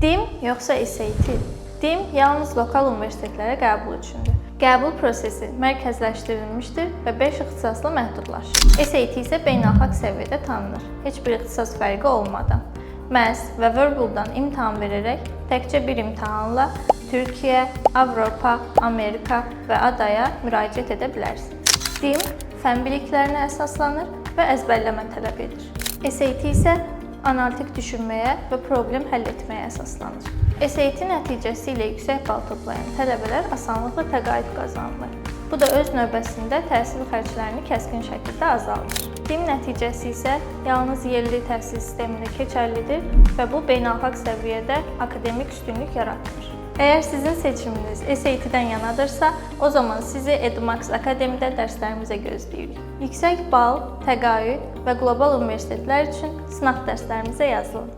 DİM yoxsa SAT? DİM yalnız lokal universitetlərə qəbul üçündür. Qəbul prosesi mərkəzləşdirilmişdir və 5 ixtisasla məhdudlaşır. SAT isə beynəlxalq səviyyədə tanınır, heç bir ixtisas fərqi olmadan. Məhz və verbuldan imtahan verərək təkcə bir imtahanla Türkiyə, Avropa, Amerika və adaya müraciət edə bilərsiniz. DİM fən biliklərinə əsaslanır və əzbərləmə tələb edir. SAT isə analitik düşünməyə və problem həll etməyə əsaslanır. SAT nəticəsi ilə yüksək bal toplayan tələbələr asanlıqla təqaüd qazanırlar. Bu da öz növbəsində təhsil xərclərini kəskin şəkildə azaldır. DİM nəticəsi isə yalnız yerli təhsil sistemində keçərlidir və bu beynəlxalq səviyyədə akademik üstünlük yaratmır. Əgər sizin seçiminiz SAT-dən yanadırsa, o zaman sizi Edmax Akademiyada dərslərimizə gözləyirik. Yüksək bal, təqaüd və qlobal universitetlər üçün sınaq dərslərimizə yazılın.